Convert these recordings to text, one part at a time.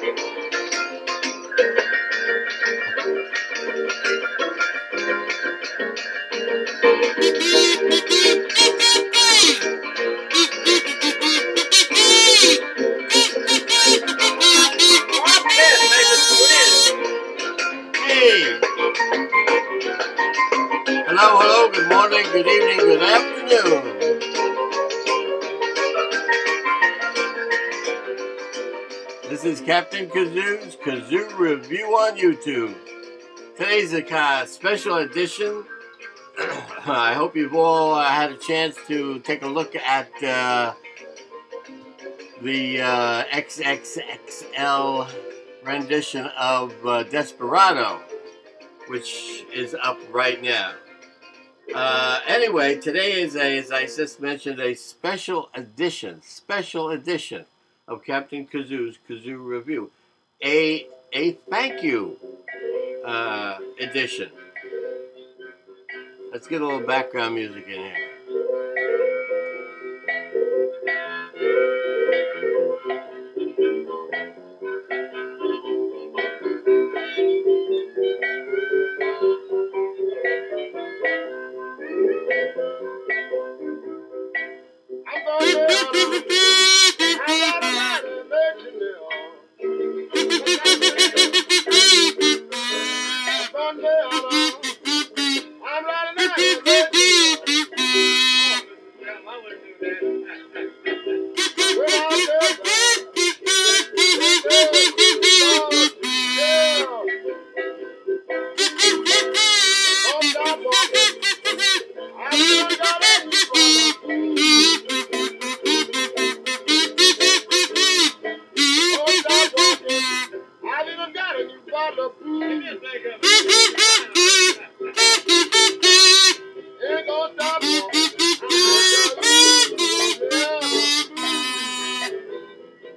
Hello, hello, good morning, good evening, good afternoon. This is Captain Kazoo's Kazoo Review on YouTube. Today's a special edition. I hope you've all had a chance to take a look at the XXXL rendition of Desperado, which is up right now. Anyway, today is, as I just mentioned, a special edition of Captain Kazoo's Kazoo Review. A thank you edition. Let's get a little background music in here.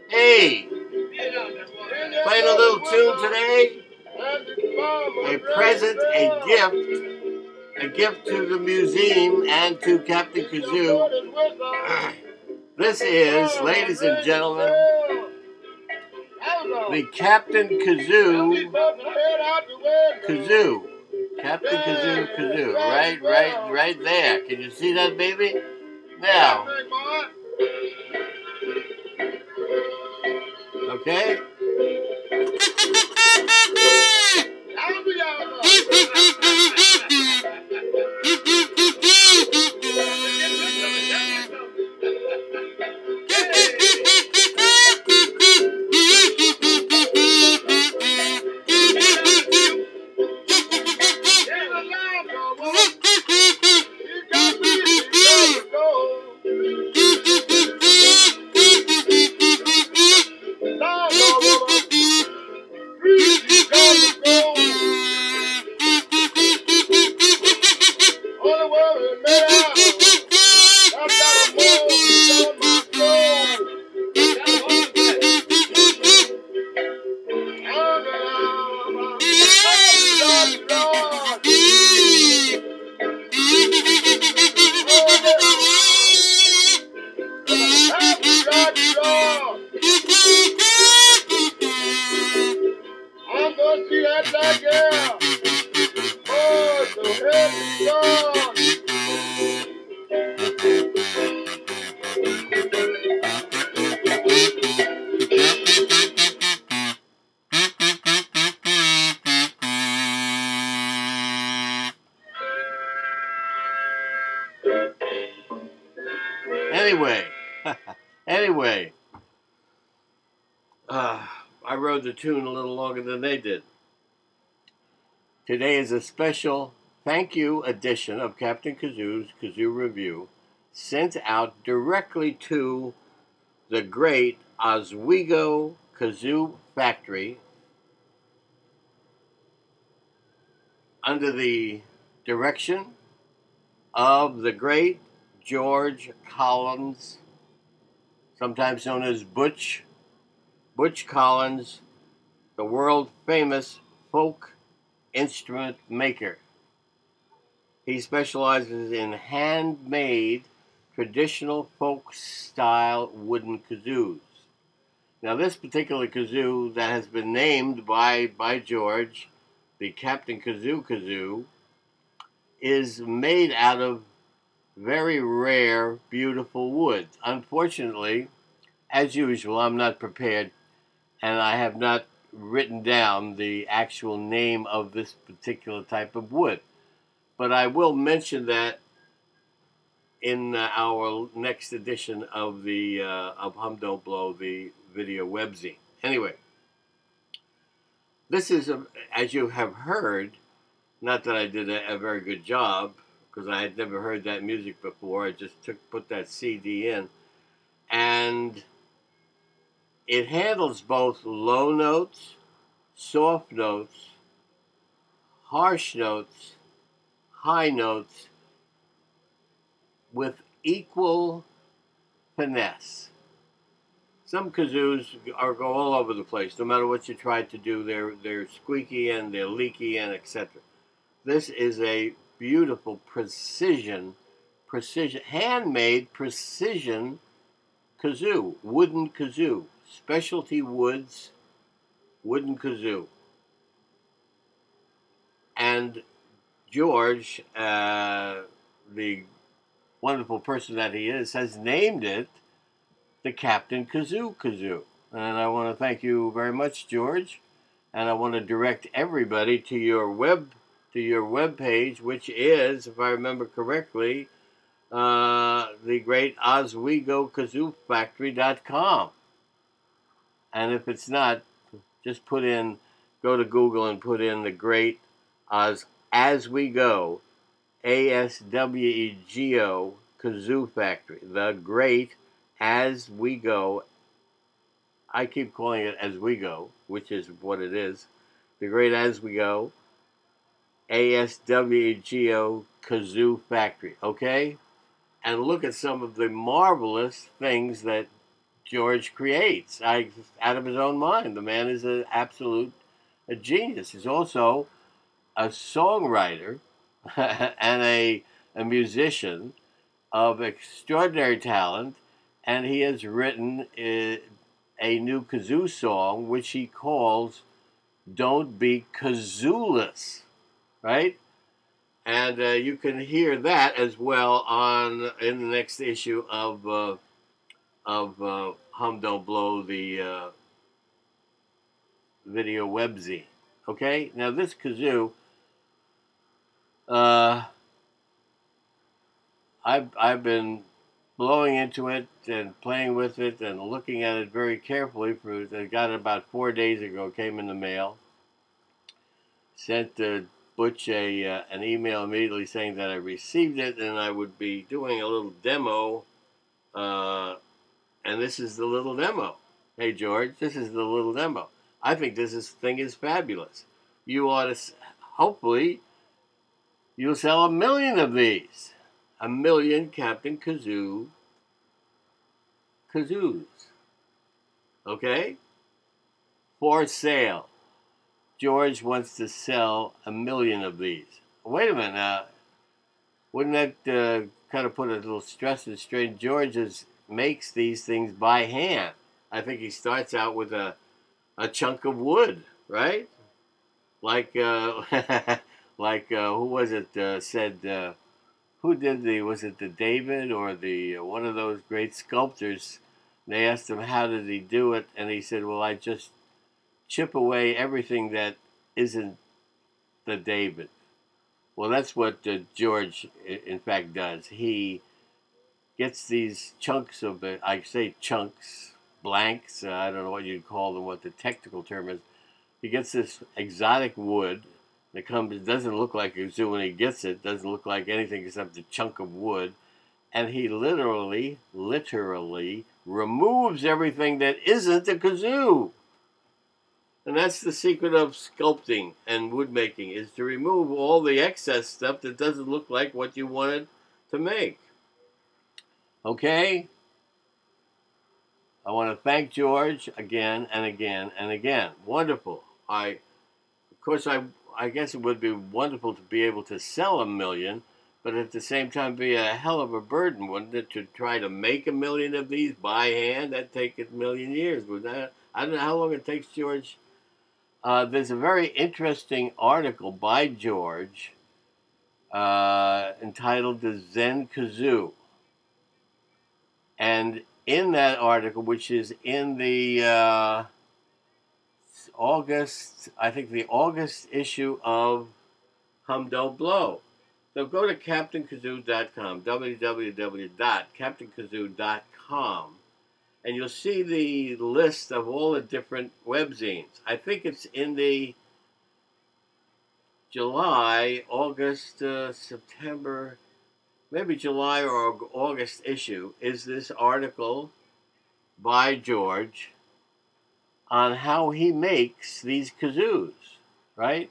Hey, playing a little tune today. A present, a gift to the museum and to Captain Kazoo. This is, ladies and gentlemen, the Captain Kazoo. Captain Kazoo. Right there. Can you see that, baby? Now. Okay? Anyway, I wrote the tune a little longer than they did. Today is a special thank you edition of Captain Kazoo's Kazoo Review, sent out directly to the great Aswego Kazoo Factory under the direction of the great George Collins, sometimes known as Butch Collins, the world famous folk instrument maker. He specializes in handmade traditional folk style wooden kazoos. Now, this particular kazoo that has been named by George, the Captain Kazoo, is made out of very rare, beautiful woods. Unfortunately, as usual, I'm not prepared, and I have not written down the actual name of this particular type of wood. But I will mention that in our next edition of the of Hum Don't Blow, the video webzine. Anyway, this is, as you have heard, not that I did a very good job, because I had never heard that music before. I just put that CD in, and it handles both low notes, soft notes, harsh notes, high notes with equal finesse. Some kazoos go all over the place. No matter what you try to do, they're squeaky and they're leaky and etc. This is a beautiful precision, handmade precision kazoo, wooden kazoo, specialty woods, wooden kazoo. And George, the wonderful person that he is, has named it the Captain Kazoo. And I want to thank you very much, George. And I want to direct everybody to your web page, which is, if I remember correctly, the great Oswego Factory.com. And if it's not, just go to Google and put in the great Aswego, ASWEGO Kazoo Factory. The great As We Go. I keep calling it As We Go, which is what it is. The great As We Go, ASWEGO Kazoo Factory. Okay? And look at some of the marvelous things that George creates out of his own mind. The man is an absolute genius. He's also a songwriter and a musician of extraordinary talent, and he has written a new kazoo song which he calls "Don't Be Kazooless," right? And you can hear that as well in the next issue of Hum Don't Blow, the video webzine. Okay, now this kazoo, I've been blowing into it and playing with it and looking at it very carefully. I got it about 4 days ago. Came in the mail. Sent Butch an email immediately saying that I received it and I would be doing a little demo. And this is the little demo. Hey George, this is the little demo. I think this thing is fabulous. You ought to, hopefully, you'll sell 1 million of these. 1 million Captain Kazoos. Okay? For sale. George wants to sell 1 million of these. Wait a minute. Wouldn't that kind of put a little stress and strain? George makes these things by hand. I think he starts out with a chunk of wood, right? Like, like who was it said, who did was it the David or the one of those great sculptors? They asked him how did he do it, and he said, well, I just chip away everything that isn't the David. Well, that's what George, in fact, does. He gets these chunks of, I say chunks, blanks, I don't know what you'd call them, what the technical term is. He gets this exotic wood that doesn't look like a kazoo when he gets it, doesn't look like anything except a chunk of wood, and he literally removes everything that isn't a kazoo. And that's the secret of sculpting and wood making, is to remove all the excess stuff that doesn't look like what you wanted to make. Okay? I want to thank George again and again and again. Wonderful. Of course, I guess it would be wonderful to be able to sell 1 million, but at the same time be a hell of a burden, wouldn't it, to try to make 1 million of these by hand? That'd take 1 million years, wouldn't that? I don't know how long it takes, George. There's a very interesting article by George entitled "The Zen Kazoo," and in that article, which is in the August, I think the August issue of Hum Don't Blow. So go to CaptainKazoo.com, www.captainkazoo.com, and you'll see the list of all the different webzines. I think it's in the July, August, September, maybe July or August issue is this article by George on how he makes these kazoos, right?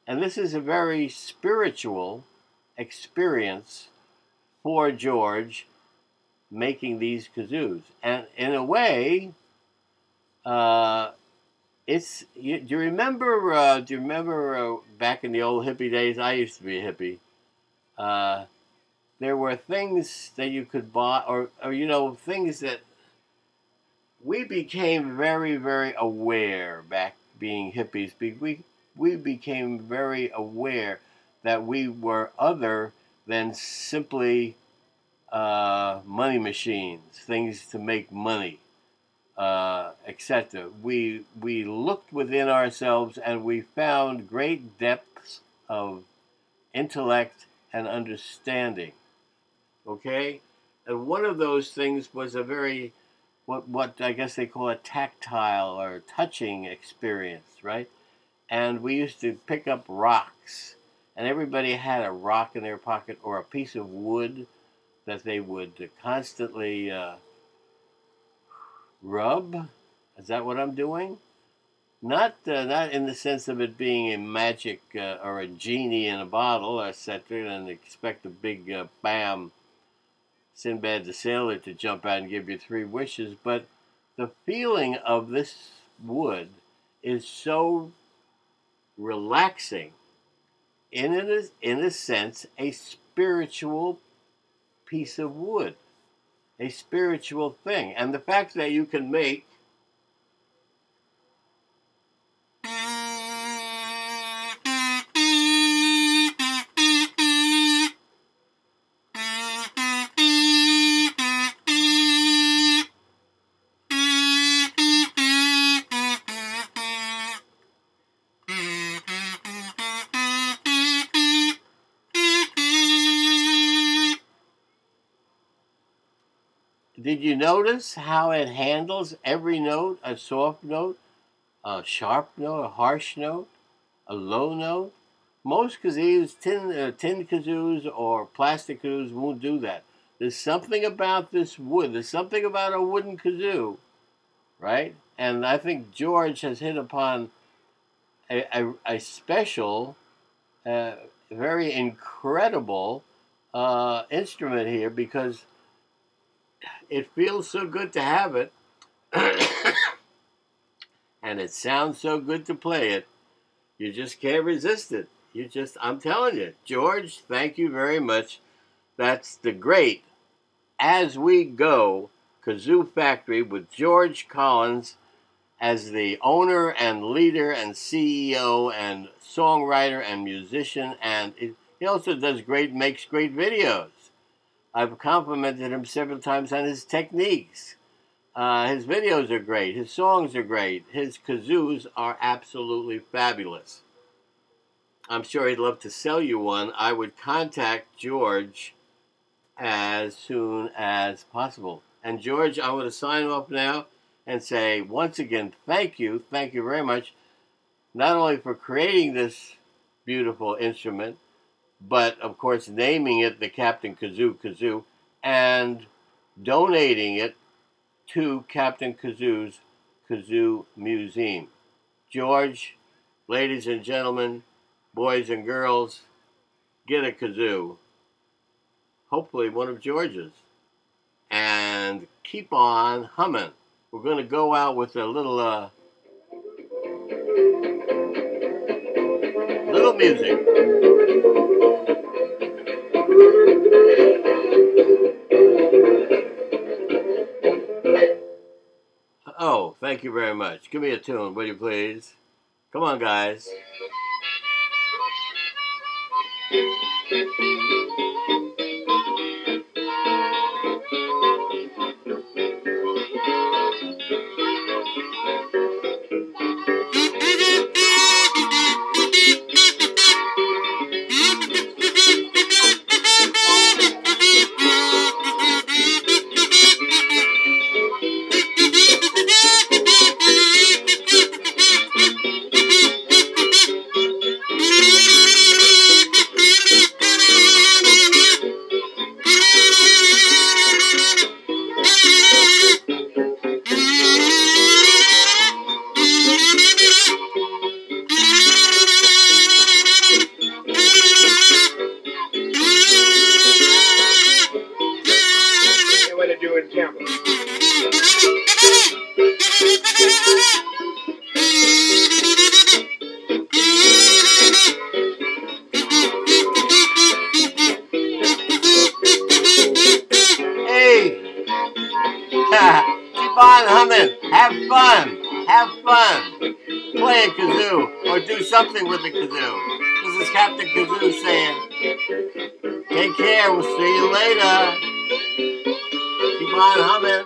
And this is a very spiritual experience for George making these kazoos. And in a way, uh, it's do you remember? Back in the old hippie days? I used to be a hippie. Uh, there were things that you could buy, or things that we became very, very aware back being hippies. We became very aware that we were other than simply money machines, things to make money, etc. We looked within ourselves and we found great depths of intellect and understanding. Okay, and one of those things was a very what I guess they call a tactile or touching experience, right? And we used to pick up rocks, and everybody had a rock in their pocket or a piece of wood that they would constantly rub. Is that what I'm doing? Not in the sense of it being a magic or a genie in a bottle, etc., and expect a big bam, Sinbad the Sailor to jump out and give you three wishes, but the feeling of this wood is so relaxing, in a sense, a spiritual piece of wood, a spiritual thing. And the fact that you can make did you notice how it handles every note? A soft note, a sharp note, a harsh note, a low note. Most kazoos, tin kazoos or plastic kazoos won't do that. There's something about this wood. There's something about a wooden kazoo, right? And I think George has hit upon a special, uh, very incredible instrument here because it feels so good to have it, and it sounds so good to play it. You just can't resist it. I'm telling you, George, thank you very much. That's the great Aswego Kazoo Factory with George Collins as the owner and leader and CEO and songwriter and musician, and he also makes great videos. I've complimented him several times on his techniques. His videos are great. His songs are great. His kazoos are absolutely fabulous. I'm sure he'd love to sell you one. I would contact George as soon as possible. And George, I want to sign off now and say once again, thank you very much, not only for creating this beautiful instrument, but of course naming it the Captain Kazoo Kazoo and donating it to Captain Kazoo's Kazoo Museum. George, ladies and gentlemen, boys and girls, get a kazoo, hopefully one of George's, and keep on humming. We're going to go out with a little music. Oh, thank Thank you very much. Give me a tune, will you please? Come on, guys. What to do in camera. Hey! Keep on humming. Have fun. Have fun. Play a kazoo or do something with the kazoo. This is Captain Kazoo saying, take care. We'll see you later. Keep on humming.